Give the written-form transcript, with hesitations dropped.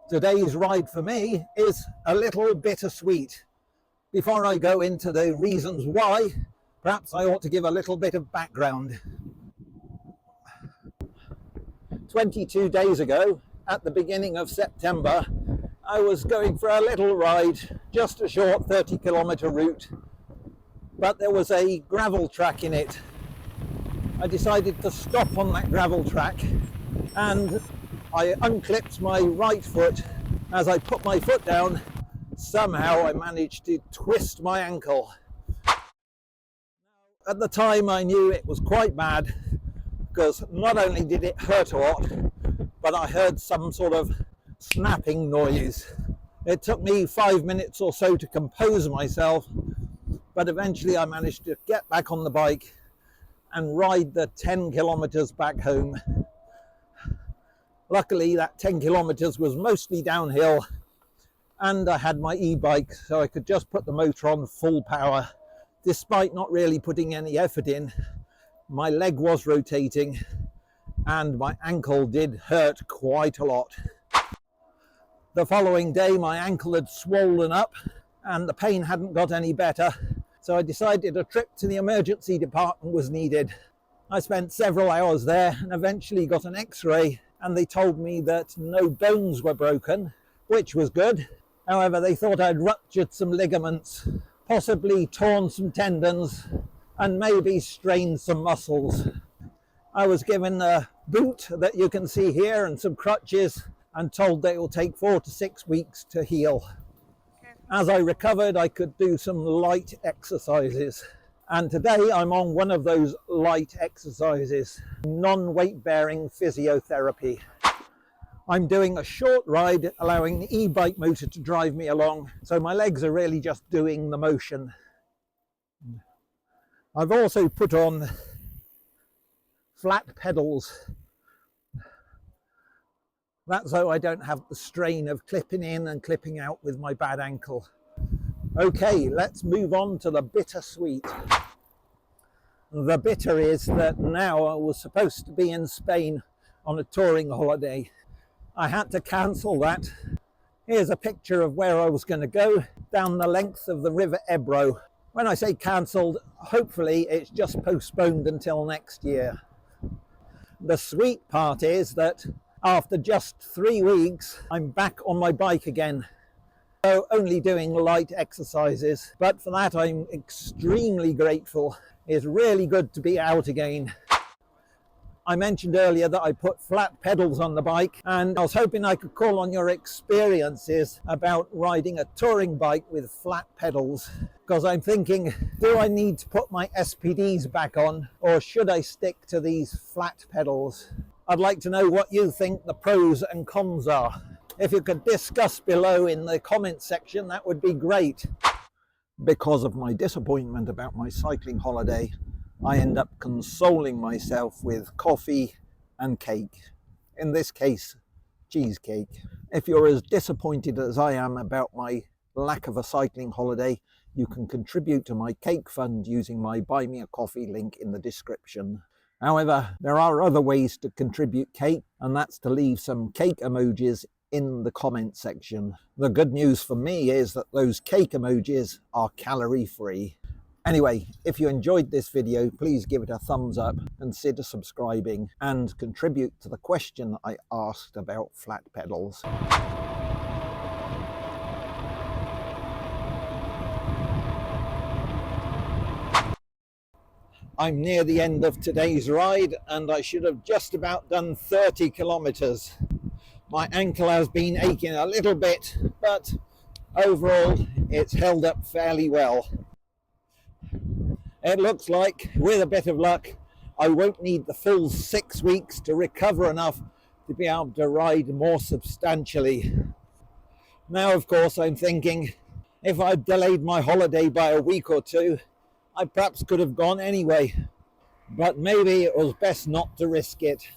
Today's ride for me is a little bittersweet. Before I go into the reasons why, perhaps I ought to give a little bit of background. 22 days ago, at the beginning of September, I was going for a little ride, just a short 30-kilometer route, but there was a gravel track in it. I decided to stop on that gravel track and I unclipped my right foot. As I put my foot down, somehow I managed to twist my ankle. At the time I knew it was quite bad, because not only did it hurt a lot, but I heard some sort of snapping noise. It took me 5 minutes or so to compose myself, but eventually I managed to get back on the bike and ride the 10 kilometers back home. Luckily that 10 kilometers was mostly downhill and I had my e-bike, so I could just put the motor on full power. Despite not really putting any effort in, my leg was rotating and my ankle did hurt quite a lot. The following day my ankle had swollen up and the pain hadn't got any better, so I decided a trip to the emergency department was needed. I spent several hours there and eventually got an x-ray, and they told me that no bones were broken, which was good. However, they thought I'd ruptured some ligaments, possibly torn some tendons, and maybe strained some muscles. I was given a boot that you can see here and some crutches, and told that it will take 4 to 6 weeks to heal. As I recovered, I could do some light exercises. And today I'm on one of those light exercises, non-weight bearing physiotherapy. I'm doing a short ride, allowing the e-bike motor to drive me along, so my legs are really just doing the motion. I've also put on flat pedals. That's so I don't have the strain of clipping in and clipping out with my bad ankle. Okay, let's move on to the bittersweet. The bitter is that now I was supposed to be in Spain on a touring holiday. I had to cancel that. Here's a picture of where I was going to go, down the length of the river Ebro. When I say cancelled, hopefully it's just postponed until next year. The sweet part is that after just 3 weeks, I'm back on my bike again. So only doing light exercises, but for that I'm extremely grateful. It's really good to be out again. I mentioned earlier that I put flat pedals on the bike, and I was hoping I could call on your experiences about riding a touring bike with flat pedals, because I'm thinking, do I need to put my SPDs back on, or should I stick to these flat pedals? I'd like to know what you think the pros and cons are. If you could discuss below in the comments section, that would be great. Because of my disappointment about my cycling holiday, I end up consoling myself with coffee and cake. In this case, cheesecake. If you're as disappointed as I am about my lack of a cycling holiday, you can contribute to my cake fund using my Buy Me a Coffee link in the description. However, there are other ways to contribute cake, and that's to leave some cake emojis in the comment section. The good news for me is that those cake emojis are calorie free. Anyway, if you enjoyed this video, please give it a thumbs up, consider subscribing, and contribute to the question I asked about flat pedals. I'm near the end of today's ride and I should have just about done 30 kilometers. My ankle has been aching a little bit, but overall it's held up fairly well. It looks like, with a bit of luck, I won't need the full 6 weeks to recover enough to be able to ride more substantially. Now, of course, I'm thinking, if I'd delayed my holiday by a week or two, I perhaps could have gone anyway, but maybe it was best not to risk it.